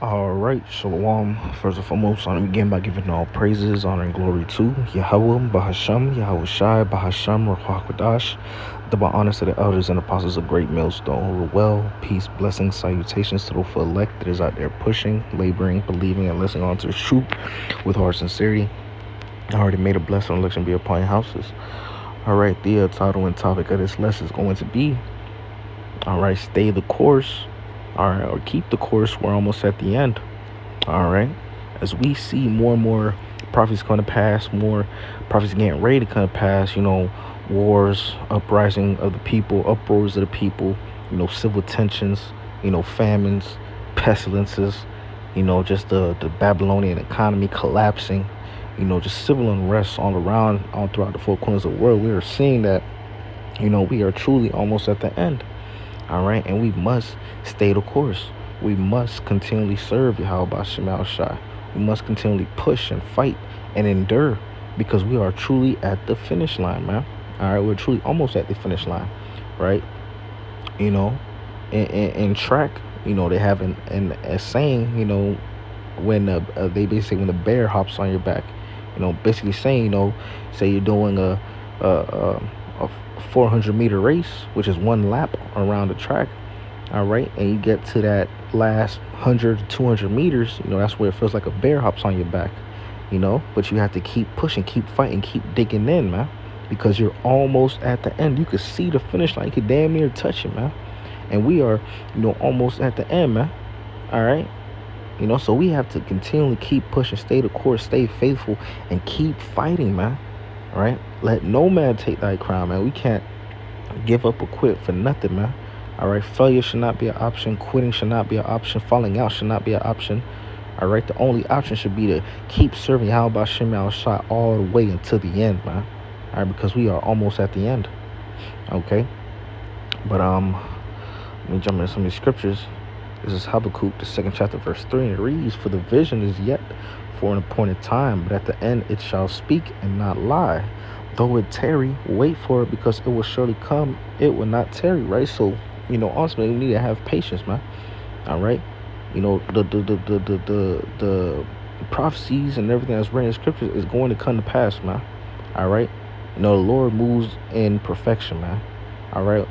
All right, Shalom. First and foremost, I want to begin by giving all praises, honor, and glory to Yahweh, Bahasham, Yahweh Shai, Bahasham, Ruach double honors to the elders and apostles of Great Millstone who are well, peace, blessings, salutations to the full elect that is out there pushing, laboring, believing, and listening on to the truth with heart sincerity. I already made a blessing election be upon your houses. All right, the title and topic of this lesson is going to be, all right, stay the course. All right, or keep the course. We're almost at the end. All right, as we see more and more prophecies come to pass, more prophecies getting ready to come to pass. Wars, uprising of the people, uproars of the people. Civil tensions. Famines, pestilences. Just the Babylonian economy collapsing. Just civil unrest all around, all throughout the four corners of the world. We are seeing that. We are truly almost at the end. All right, and we must stay the course. We must continually serve Yahweh Shemal Shai. We must continually push and fight and endure because we are truly at the finish line, man. All right, we're truly almost at the finish line, right? In track, they have a saying, when they basically when the bear hops on your back, basically saying, say you're doing a 400-meter race, which is one lap around the track. All right, and you get to that last 100 to 200 meters, that's where it feels like a bear hops on your back, but you have to keep pushing, keep fighting, keep digging in, man, because you're almost at the end. You can see the finish line. You can damn near touch it, man. And we are, almost at the end, man. All right, so we have to continually keep pushing, stay the course, stay faithful, and keep fighting, man. All right, let no man take thy crown, man. We can't give up or quit for nothing, man. All right, failure should not be an option. Quitting should not be an option. Falling out should not be an option. All right, the only option should be to keep serving Yahweh Shemal Shai all the way until the end, man. All right, because we are almost at the end. Okay, but let me jump into some of these scriptures. This is Habakkuk, the 2nd chapter, verse 3, and it reads, "For the vision is yet for an appointed time, but at the end it shall speak and not lie. Though it tarry, wait for it, because it will surely come. It will not tarry." Right? So, ultimately, we need to have patience, man. All right. The prophecies and everything that's written in scriptures is going to come to pass, man. All right. The Lord moves in perfection, man. All right.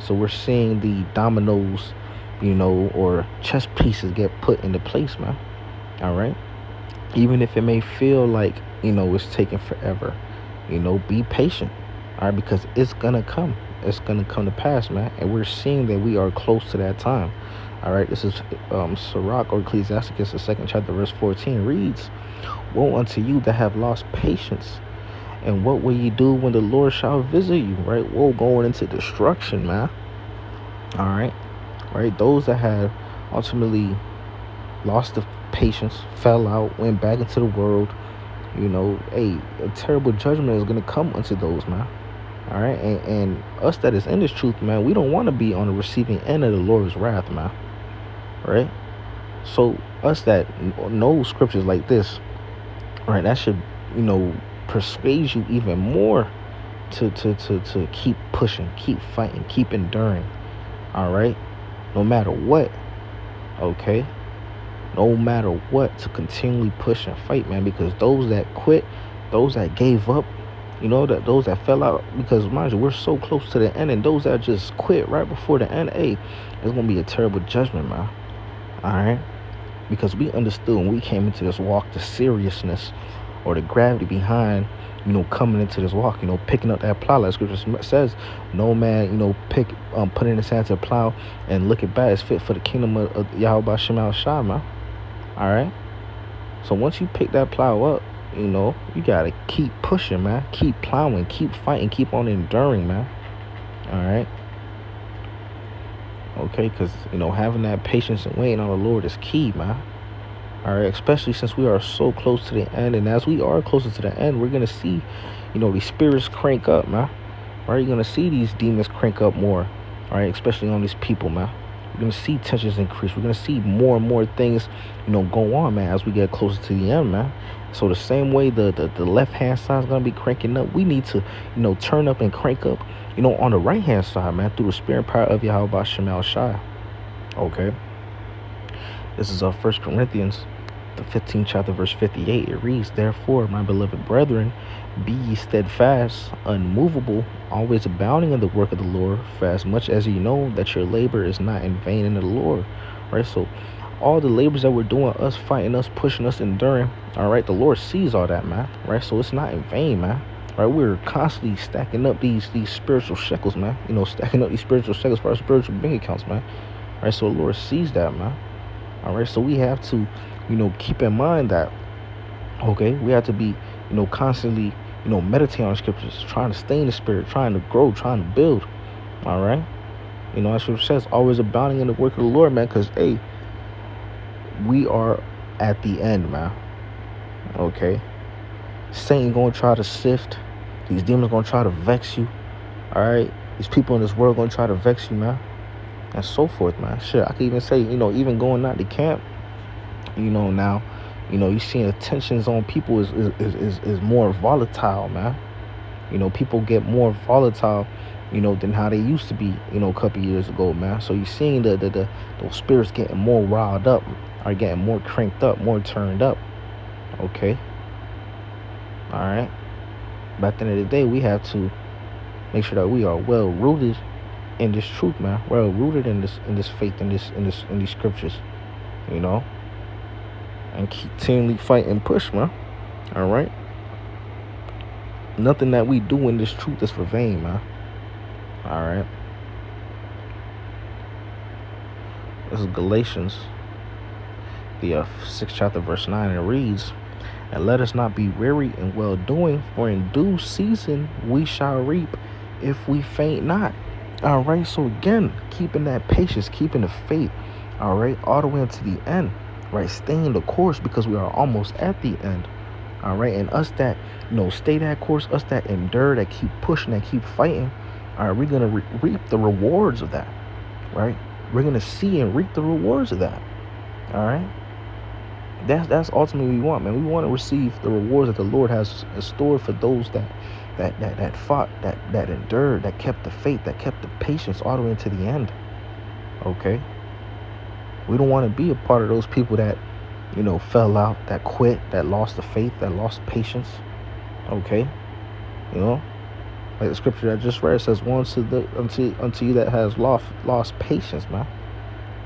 So we're seeing the dominoes, or chess pieces get put into place, man. All right. Even if it may feel like, it's taking forever, be patient. All right, because it's gonna come. It's gonna come to pass, man. And we're seeing that we are close to that time. All right, this is Sirach or Ecclesiasticus, the 2nd chapter, verse 14 reads, "Woe unto you that have lost patience, and what will you do when the Lord shall visit you?" Right? Woe, going into destruction, man. All right, those that have ultimately lost the patience, fell out, went back into the world, a terrible judgment is going to come unto those, man. All right, and us that is in this truth, man, we don't want to be on the receiving end of the Lord's wrath, man. Right? So us that know scriptures like this, right, that should, persuade you even more to keep pushing, keep fighting, keep enduring. All right, no matter what. Okay, no matter what, to continually push and fight, man, because those that quit, those that gave up, that those that fell out, because mind you, we're so close to the end, and those that just quit right before the end, hey, it's gonna be a terrible judgment, man. All right, because we understood when we came into this walk the seriousness or the gravity behind, coming into this walk, picking up that plow, like scripture says, no man, put in his hand to plow and look it back is fit for the kingdom of Yahweh Shemal Shai, man. All right, so once you pick that plow up, you gotta keep pushing, man. Keep plowing, keep fighting, keep on enduring, man. All right, okay, because having that patience and waiting on the Lord is key, man. All right, especially since we are so close to the end, and as we are closer to the end, we're gonna see, these spirits crank up, man. Right, you're gonna see these demons crank up more. All right, especially on these people, man. We're going to see tensions increase. We're going to see more and more things, go on, man, as we get closer to the end, man. So the same way the left-hand side is going to be cranking up, we need to, turn up and crank up, on the right-hand side, man, through the spirit and power of Yahweh Shemal Shai. Okay. This is 1 Corinthians, the 15th chapter, verse 58. It reads, "Therefore, my beloved brethren, be ye steadfast, unmovable, always abounding in the work of the Lord, for as much as ye know that your labor is not in vain in the Lord." Right? So all the labors that we're doing, us fighting, us pushing, us enduring, all right, the Lord sees all that, man. Right? So it's not in vain, man. Right? We're constantly stacking up these spiritual shekels, man. Stacking up these spiritual shekels for our spiritual bank accounts, man. Right? So the Lord sees that, man. All right, so we have to, keep in mind that, okay, we have to be, constantly, meditating on scriptures, trying to stay in the spirit, trying to grow, trying to build. All right, as scripture says, always abounding in the work of the Lord, man, because, hey, we are at the end, man. Okay, Satan gonna try to sift, these demons gonna try to vex you. All right, these people in this world gonna try to vex you, man, and so forth, man. Shit, I could even say, even going out to camp, now, you seeing the tensions on people is more volatile, man. People get more volatile, than how they used to be, a couple years ago, man. So you're seeing those spirits getting more riled up, are getting more cranked up, more turned up. Okay. All right. But at the end of the day, we have to make sure that we are well rooted in this truth, man. Well rooted in this faith, in these scriptures, and continually fight and push, man. All right. Nothing that we do in this truth is for vain, man. All right. This is Galatians, the 6th chapter, verse 9, and it reads, "And let us not be weary in well doing, for in due season we shall reap if we faint not." All right. So again, keeping that patience, keeping the faith, all right, all the way unto the end, right? Staying the course, because we are almost at the end. All right. And us that, stay that course, us that endure, that keep pushing, that keep fighting, all right, we're going to reap the rewards of that, right? We're going to see and reap the rewards of that. All right. That's ultimately what we want, man. We want to receive the rewards that the Lord has stored for those that fought, that endured, that kept the faith, that kept the patience all the way into the end. Okay. We don't want to be a part of those people that, fell out, that quit, that lost the faith, that lost patience. Okay. Like the scripture that I just read says, "One unto you that has lost patience," man.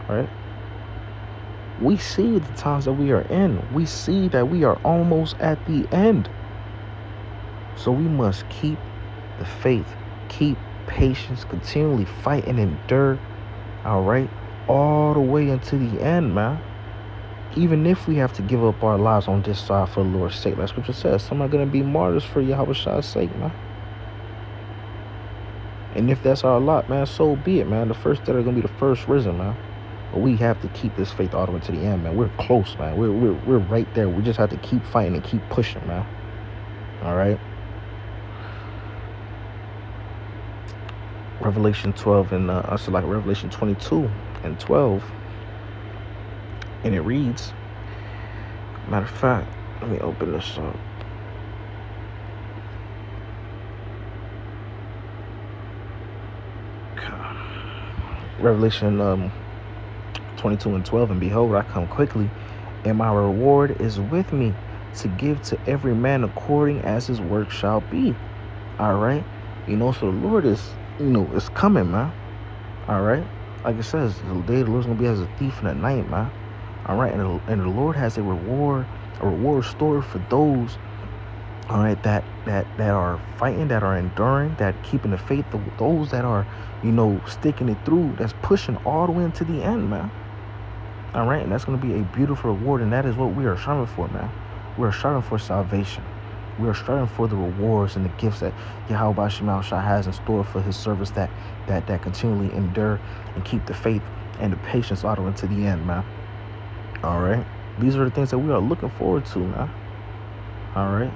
All right. We see the times that we are in. We see that we are almost at the end. So we must keep the faith, keep patience, continually fight and endure, all right, all the way into the end, man. Even if we have to give up our lives on this side for the Lord's sake. Like scripture says, some are going to be martyrs for Yahweh's sake, man. And if that's our lot, man, so be it, man. The first that are going to be the first risen, man. But we have to keep this faith all the way to the end, man. We're close, man. We're right there. We just have to keep fighting and keep pushing, man. All right. Revelation 12 and Revelation 22 and 12, and it reads. Matter of fact, let me open this up. Revelation 22 and 12, "And behold, I come quickly, and my reward is with me, to give to every man according as his work shall be." All right. So the Lord is, is coming, man. All right. Like it says, the day of the Lord's going to be as a thief in the night, man. All right. And the Lord has a reward stored for those, all right, that are fighting, that are enduring, that keeping the faith, those that are, sticking it through, that's pushing all the way into the end, man. All right. And that's going to be a beautiful reward. And that is what we are striving for, man. We are striving for salvation. We are striving for the rewards and the gifts that Yahweh Shema Shah has in store for his service, that continually endure and keep the faith and the patience all the way to the end, man. All right. These are the things that we are looking forward to, man. All right.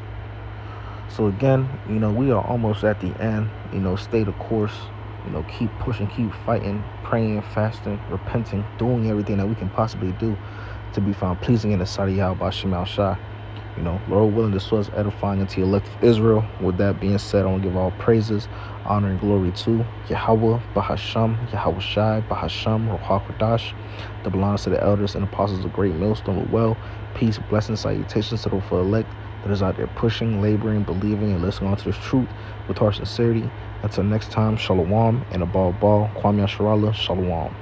So again, we are almost at the end. Stay the course. Keep pushing, keep fighting, praying, fasting, repenting, doing everything that we can possibly do to be found pleasing in the sight of Yahweh Shema Shah. Lord willing, this was edifying unto the elect of Israel. With that being said, I want to give all praises, honor, and glory to Yahweh, Bahasham, Yahweh Shai, Bahasham, Ruach Kodash, that belongs to the elders and apostles of Great Millstone of Well. Peace, blessings, salutations to the full elect that is out there pushing, laboring, believing, and listening on to this truth with our sincerity. Until next time, Shalom, and above all, Kwame Yasharallah, Shalom.